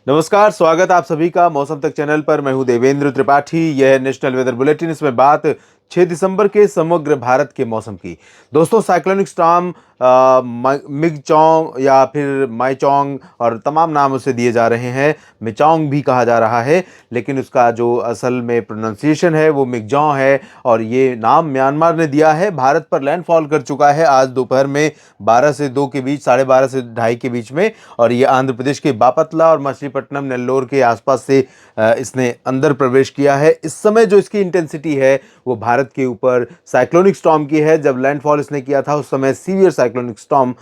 नमस्कार, स्वागत आप सभी का मौसम तक चैनल पर। मैं हूं देवेंद्र त्रिपाठी। यह है नेशनल वेदर बुलेटिन। इसमें बात 6 दिसंबर के समग्र भारत के मौसम की। दोस्तों, साइक्लोनिक स्टॉर्म मिगचोंग या फिर माईचोंग और तमाम नाम उसे दिए जा रहे हैं। मिचोंग भी कहा जा रहा है, लेकिन उसका जो असल में प्रोनाउंसिएशन है वो मिगजों है और ये नाम म्यांमार ने दिया है। भारत पर लैंडफॉल कर चुका है आज दोपहर में 12 से 2 के बीच, 12:30 से 2:30 के बीच में। और ये आंध्र प्रदेश के बापतला और मछलीपट्टनम नेल्लोर के आसपास से इसने अंदर प्रवेश किया है। इस समय जो इसकी इंटेंसिटी है वो भारत के ऊपर साइक्लोनिक स्टॉर्म की है। जब लैंडफॉल इसने किया था उस समय सीवियर साइक्लोनिक स्टॉर्म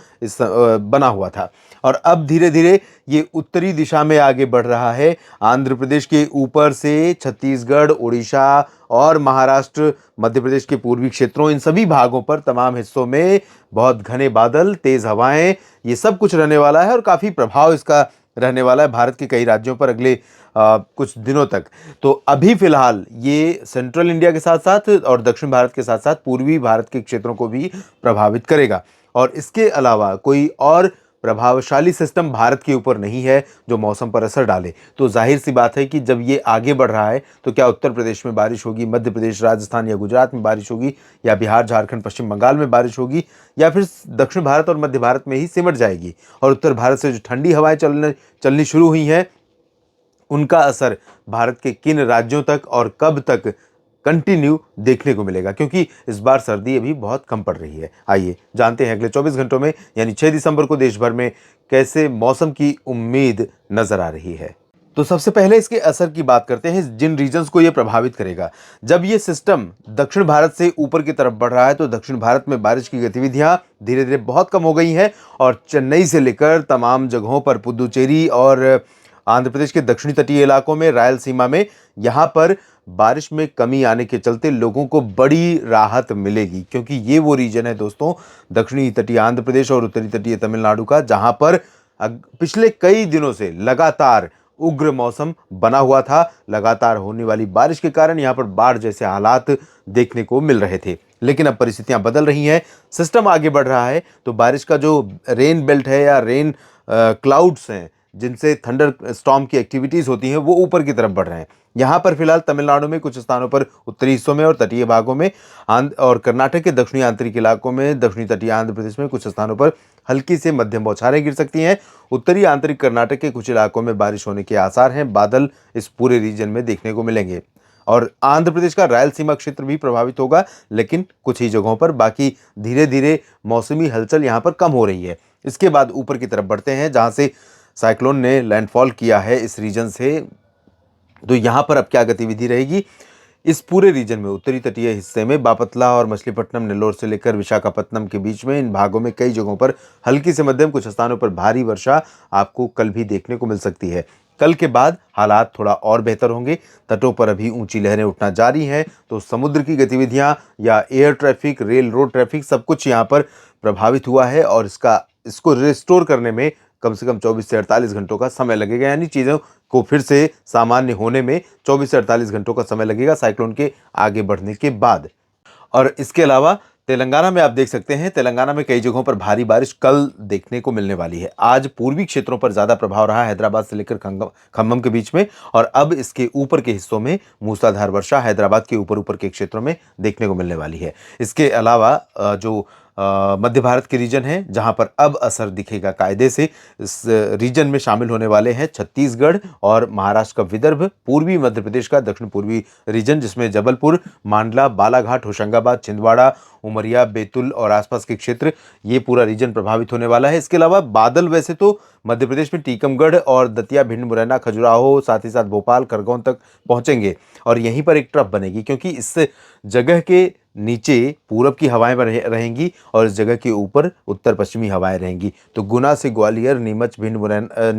बना हुआ था और अब धीरे धीरे ये उत्तरी दिशा में आगे बढ़ रहा है। आंध्र प्रदेश के ऊपर से छत्तीसगढ़, उड़ीसा और महाराष्ट्र, मध्य प्रदेश के पूर्वी क्षेत्रों, इन सभी भागों पर, तमाम हिस्सों में बहुत घने बादल, तेज हवाएं, ये सब कुछ रहने वाला है और काफ़ी प्रभाव इसका रहने वाला है भारत के कई राज्यों पर अगले कुछ दिनों तक। तो अभी फिलहाल ये सेंट्रल इंडिया के साथ साथ और दक्षिण भारत के साथ साथ पूर्वी भारत के क्षेत्रों को भी प्रभावित करेगा। और इसके अलावा कोई और प्रभावशाली सिस्टम भारत के ऊपर नहीं है जो मौसम पर असर डाले। तो जाहिर सी बात है कि जब ये आगे बढ़ रहा है तो क्या उत्तर प्रदेश में बारिश होगी, मध्य प्रदेश, राजस्थान या गुजरात में बारिश होगी, या बिहार, झारखंड, पश्चिम बंगाल में बारिश होगी, या फिर दक्षिण भारत और मध्य भारत में ही सिमट जाएगी। और उत्तर भारत से जो ठंडी हवाएं चलनी शुरू हुई हैं उनका असर भारत के किन राज्यों तक और कब तक कंटिन्यू देखने को मिलेगा, क्योंकि इस बार सर्दी अभी बहुत कम पड़ रही है। आइए जानते हैं अगले 24 घंटों में यानी 6 दिसंबर को देश भर में कैसे मौसम की उम्मीद नजर आ रही है। तो सबसे पहले इसके असर की बात करते हैं, जिन रीजन्स को यह प्रभावित करेगा। जब ये सिस्टम दक्षिण भारत से ऊपर की तरफ बढ़ रहा है तो दक्षिण भारत में बारिश की गतिविधियां धीरे धीरे बहुत कम हो गई हैं और चेन्नई से लेकर तमाम जगहों पर, पुदुचेरी और आंध्र प्रदेश के दक्षिणी तटीय इलाकों में, रायलसीमा में, यहाँ पर बारिश में कमी आने के चलते लोगों को बड़ी राहत मिलेगी, क्योंकि ये वो रीजन है दोस्तों, दक्षिणी तटीय आंध्र प्रदेश और उत्तरी तटीय तमिलनाडु का, जहां पर पिछले कई दिनों से लगातार उग्र मौसम बना हुआ था। लगातार होने वाली बारिश के कारण यहां पर बाढ़ जैसे हालात देखने को मिल रहे थे, लेकिन अब परिस्थितियां बदल रही हैं। सिस्टम आगे बढ़ रहा है तो बारिश का जो रेन बेल्ट है या रेन क्लाउड्स हैं, जिनसे थंडर स्टॉर्म की एक्टिविटीज होती हैं, वो ऊपर की तरफ बढ़ रहे हैं। यहाँ पर फिलहाल तमिलनाडु में कुछ स्थानों पर, उत्तरी हिस्सों में और तटीय भागों में, और कर्नाटक के दक्षिणी आंतरिक इलाकों में, दक्षिणी तटीय आंध्र प्रदेश में कुछ स्थानों पर हल्की से मध्यम बौछारें गिर सकती हैं। उत्तरी आंतरिक कर्नाटक के कुछ इलाकों में बारिश होने के आसार हैं। बादल इस पूरे रीजन में देखने को मिलेंगे और आंध्र प्रदेश का रायलसीमा क्षेत्र भी प्रभावित होगा, लेकिन कुछ ही जगहों पर। बाकी धीरे धीरे मौसमी हलचल यहाँ पर कम हो रही है। इसके बाद ऊपर की तरफ बढ़ते हैं, जहाँ से साइक्लोन ने लैंडफॉल किया है इस रीजन से। तो यहाँ पर अब क्या गतिविधि रहेगी इस पूरे रीजन में? उत्तरी तटीय हिस्से में बापतला और मछलीपट्टनम, नेल्लोर से लेकर विशाखापत्तनम के बीच में, इन भागों में कई जगहों पर हल्की से मध्यम, कुछ स्थानों पर भारी वर्षा आपको कल भी देखने को मिल सकती है। कल के बाद हालात थोड़ा और बेहतर होंगे। तटों पर अभी ऊंची लहरें उठना जारी हैं, तो समुद्र की गतिविधियां या air traffic, rail road traffic, सब कुछ यहाँ पर प्रभावित हुआ है और इसको रिस्टोर करने में कम से कम 24 से 48 घंटों का समय लगेगा। यानी चीज़ों को फिर से सामान्य होने में 24 से 48 घंटों का समय लगेगा साइक्लोन के आगे बढ़ने के बाद। और इसके अलावा तेलंगाना में आप देख सकते हैं, तेलंगाना में कई जगहों पर भारी बारिश कल देखने को मिलने वाली है। आज पूर्वी क्षेत्रों पर ज्यादा प्रभाव रहा, हैदराबाद से लेकर खम्मम के बीच में, और अब इसके ऊपर के हिस्सों में मूसलाधार वर्षा हैदराबाद के ऊपर के क्षेत्रों में देखने को मिलने वाली है। इसके अलावा जो मध्य भारत के रीजन है, जहां पर अब असर दिखेगा कायदे से, इस रीजन में शामिल होने वाले हैं छत्तीसगढ़ और महाराष्ट्र का विदर्भ, पूर्वी मध्य प्रदेश का दक्षिण पूर्वी रीजन, जिसमें जबलपुर, मांडला, बालाघाट, होशंगाबाद, छिंदवाड़ा, उमरिया, बैतूल और आसपास के क्षेत्र, ये पूरा रीजन प्रभावित होने वाला है। इसके अलावा बादल वैसे तो मध्य प्रदेश में टीकमगढ़ और दतिया, भिंड, मुरैना, खजुराहो, साथ ही साथ भोपाल, खरगोन तक पहुंचेंगे और यहीं पर एक ट्रफ बनेगी, क्योंकि इस जगह के नीचे पूरब की हवाएं रहेंगी और इस जगह के ऊपर उत्तर पश्चिमी हवाएं रहेंगी। तो गुना से ग्वालियर, नीमच, भिंड, मुरैना,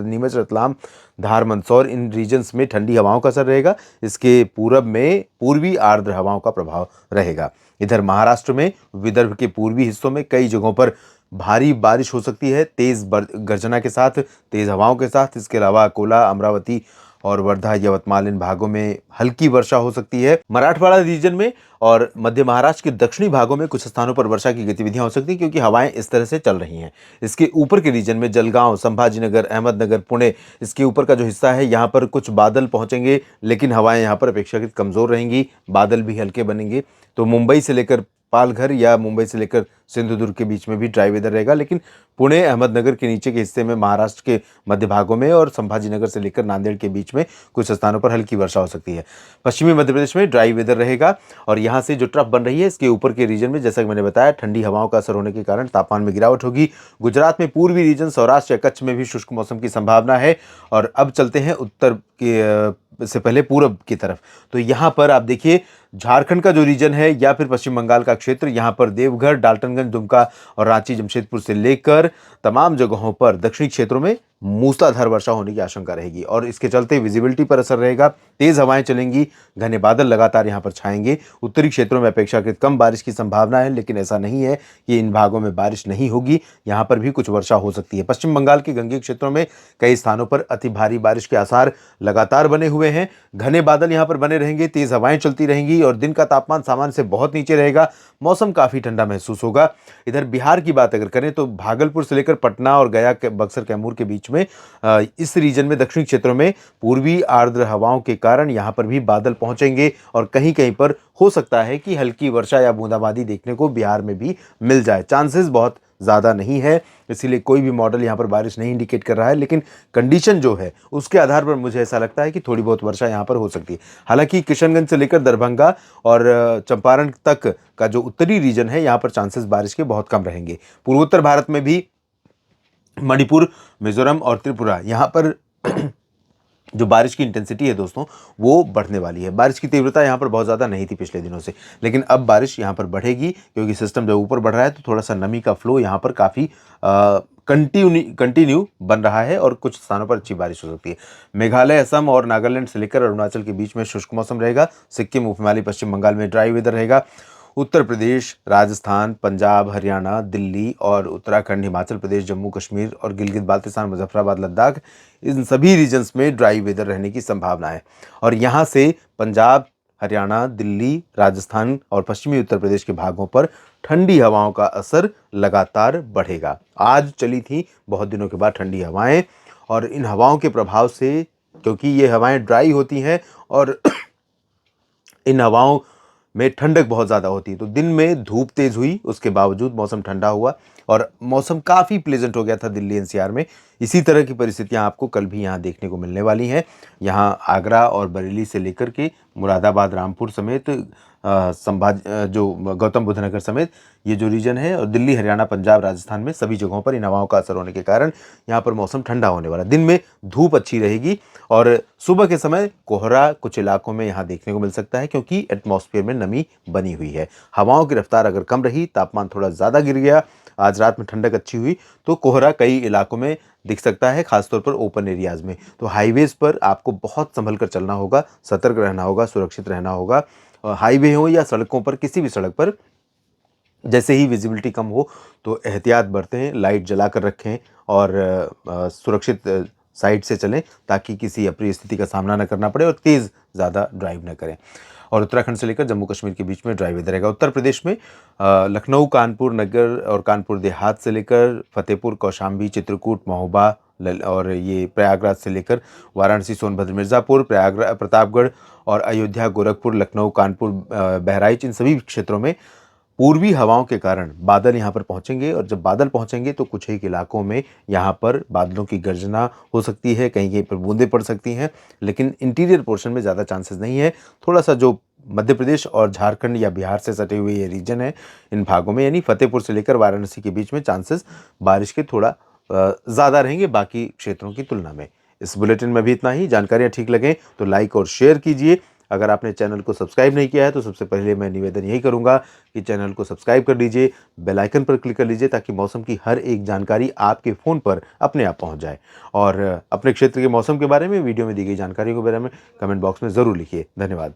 नीमच, रतलाम, धार, मंदसौर, इन रीजन्स में ठंडी हवाओं का असर रहेगा। इसके पूरब में पूर्वी आर्द्र हवाओं का प्रभाव रहेगा। इधर महाराष्ट्र में विदर्भ के पूर्वी हिस्सों में कई जगहों पर भारी बारिश हो सकती है, तेज गर्जना के साथ, तेज हवाओं के साथ। इसके अलावा अकोला, अमरावती और वर्धा, यवतमाल इन भागों में हल्की वर्षा हो सकती है। मराठवाड़ा रीजन में और मध्य महाराष्ट्र के दक्षिणी भागों में कुछ स्थानों पर वर्षा की गतिविधियां हो सकती हैं, क्योंकि हवाएं इस तरह से चल रही हैं। इसके ऊपर के रीजन में जलगांव, संभाजीनगर, अहमदनगर, पुणे, इसके ऊपर का जो हिस्सा है यहाँ पर कुछ बादल पहुंचेंगे, लेकिन हवाएं यहाँ पर अपेक्षाकृत कमजोर रहेंगी, बादल भी हल्के बनेंगे। तो मुंबई से लेकर पालघर या मुंबई से लेकर सिंधुदुर्ग के बीच में भी ड्राई वेदर रहेगा, लेकिन पुणे, अहमदनगर के नीचे के हिस्से में, महाराष्ट्र के मध्य भागों में और संभाजीनगर से लेकर नांदेड़ के बीच में कुछ स्थानों पर हल्की वर्षा हो सकती है। पश्चिमी मध्य प्रदेश में ड्राई वेदर रहेगा और यहाँ से जो ट्रफ बन रही है इसके ऊपर के रीजन में, जैसा कि मैंने बताया, ठंडी हवाओं का असर होने के कारण तापमान में गिरावट होगी। गुजरात में पूर्वी रीजन, सौराष्ट्र या कच्छ में भी शुष्क मौसम की संभावना है। और अब चलते हैं उत्तर के से पहले पूरब की तरफ। तो यहाँ पर आप देखिए, झारखंड का जो रीजन है या फिर पश्चिम बंगाल का क्षेत्र, यहाँ पर देवघर, डाल्टनगंज, दुमका और रांची, जमशेदपुर से लेकर तमाम जगहों पर दक्षिणी क्षेत्रों में मूसलाधार वर्षा होने की आशंका रहेगी और इसके चलते विजिबिलिटी पर असर रहेगा। तेज हवाएं चलेंगी, घने बादल लगातार यहाँ पर छाएंगे। उत्तरी क्षेत्रों में अपेक्षाकृत कम बारिश की संभावना है, लेकिन ऐसा नहीं है कि इन भागों में बारिश नहीं होगी, यहाँ पर भी कुछ वर्षा हो सकती है। पश्चिम बंगाल के गंगेय क्षेत्रों में कई स्थानों पर अति भारी बारिश के आसार लगातार बने हुए हैं। घने बादल यहाँ पर बने रहेंगे, तेज हवाएं चलती रहेंगी और दिन का तापमान सामान्य से बहुत नीचे रहेगा। मौसम काफी ठंडा महसूस होगा। इधर बिहार की बात अगर करें तो भागलपुर से लेकर पटना और गया, बक्सर, कैमूर के बीच में इस रीजन में, दक्षिणी क्षेत्रों में पूर्वी आर्द्र हवाओं के कारण यहाँ पर भी बादल पहुंचेंगे और कहीं कहीं पर हो सकता है कि हल्की वर्षा या बूंदाबांदी देखने को बिहार में भी मिल जाए। चांसेस बहुत ज़्यादा नहीं है, इसीलिए कोई भी मॉडल यहाँ पर बारिश नहीं इंडिकेट कर रहा है, लेकिन कंडीशन जो है उसके आधार पर मुझे ऐसा लगता है कि थोड़ी बहुत वर्षा यहाँ पर हो सकती है। हालांकि किशनगंज से लेकर दरभंगा और चंपारण तक का जो उत्तरी रीजन है, यहाँ पर चांसेस बारिश के बहुत कम रहेंगे। पूर्वोत्तर भारत में भी मणिपुर, मिजोरम और त्रिपुरा, यहाँ पर जो बारिश की इंटेंसिटी है दोस्तों, वो बढ़ने वाली है। बारिश की तीव्रता यहाँ पर बहुत ज़्यादा नहीं थी पिछले दिनों से, लेकिन अब बारिश यहाँ पर बढ़ेगी, क्योंकि सिस्टम जब ऊपर बढ़ रहा है तो थोड़ा सा नमी का फ्लो यहाँ पर काफ़ी कंटिन्यू बन रहा है और कुछ स्थानों पर अच्छी बारिश हो सकती है। मेघालय, असम और नागालैंड से लेकर अरुणाचल के बीच में शुष्क मौसम रहेगा। सिक्किम, उपहिमालय, पश्चिम बंगाल में ड्राई वेदर रहेगा। उत्तर प्रदेश, राजस्थान, पंजाब, हरियाणा, दिल्ली और उत्तराखंड, हिमाचल प्रदेश, जम्मू कश्मीर और गिलगित बाल्टिस्तान, मुजफ्फराबाद, लद्दाख, इन सभी रीजन्स में ड्राई वेदर रहने की संभावना है। और यहाँ से पंजाब, हरियाणा, दिल्ली, राजस्थान और पश्चिमी उत्तर प्रदेश के भागों पर ठंडी हवाओं का असर लगातार बढ़ेगा। आज चली थी बहुत दिनों के बाद ठंडी हवाएं, और इन हवाओं के प्रभाव से, क्योंकि ये हवाएं ड्राई होती हैं और इन हवाओं में ठंडक बहुत ज़्यादा होती है, तो दिन में धूप तेज़ हुई, उसके बावजूद मौसम ठंडा हुआ और मौसम काफ़ी प्लेजेंट हो गया था दिल्ली एनसीआर में। इसी तरह की परिस्थितियां आपको कल भी यहाँ देखने को मिलने वाली हैं। यहाँ आगरा और बरेली से लेकर के मुरादाबाद, रामपुर समेत जो गौतम बुद्ध नगर समेत ये जो रीजन है, और दिल्ली, हरियाणा, पंजाब, राजस्थान में सभी जगहों पर इन हवाओं का असर होने के कारण यहाँ पर मौसम ठंडा होने वाला। दिन में धूप अच्छी रहेगी और सुबह के समय कोहरा कुछ इलाकों में यहाँ देखने को मिल सकता है, क्योंकि एटमॉस्फेयर में नमी बनी हुई है। हवाओं की रफ्तार अगर कम रही, तापमान थोड़ा ज़्यादा गिर गया, आज रात में ठंडक अच्छी हुई, तो कोहरा कई इलाकों में दिख सकता है, खासतौर पर ओपन एरियाज़ में। तो हाईवेज़ पर आपको बहुत संभल कर चलना होगा, सतर्क रहना होगा, सुरक्षित रहना होगा। हाईवे हो या सड़कों पर, किसी भी सड़क पर जैसे ही विजिबिलिटी कम हो तो एहतियात बरतें, लाइट जला कर रखें और सुरक्षित साइड से चलें, ताकि किसी अप्रिय स्थिति का सामना न करना पड़े और तेज़ ज़्यादा ड्राइव न करें। और उत्तराखंड से लेकर जम्मू कश्मीर के बीच में ड्राई वेदर रहेगा। उत्तर प्रदेश में लखनऊ, कानपुर नगर और कानपुर देहात से लेकर फतेहपुर, कौशाम्बी, चित्रकूट, महोबा और ये प्रयागराज से लेकर वाराणसी, सोनभद्र, मिर्ज़ापुर, प्रतापगढ़ और अयोध्या, गोरखपुर, लखनऊ, कानपुर, बहराइच, इन सभी क्षेत्रों में पूर्वी हवाओं के कारण बादल यहाँ पर पहुँचेंगे और जब बादल पहुँचेंगे तो कुछ एक इलाकों में यहाँ पर बादलों की गर्जना हो सकती है, कहीं कहीं पर बूंदें पड़ सकती हैं, लेकिन इंटीरियर पोर्शन में ज़्यादा चांसेस नहीं है। थोड़ा सा जो मध्य प्रदेश और झारखंड या बिहार से सटे हुए ये रीजन है, इन भागों में यानी फतेहपुर से लेकर वाराणसी के बीच में चांसेस बारिश के थोड़ा ज़्यादा रहेंगे बाकी क्षेत्रों की तुलना में। इस बुलेटिन में भी इतना ही। जानकारियाँ ठीक लगें तो लाइक और शेयर कीजिए। अगर आपने चैनल को सब्सक्राइब नहीं किया है तो सबसे पहले मैं निवेदन यही करूंगा कि चैनल को सब्सक्राइब कर लीजिए, बेल आइकन पर क्लिक कर लीजिए, ताकि मौसम की हर एक जानकारी आपके फ़ोन पर अपने आप पहुंच जाए। और अपने क्षेत्र के मौसम के बारे में, वीडियो में दी गई जानकारियों के बारे में कमेंट बॉक्स में ज़रूर लिखिए। धन्यवाद।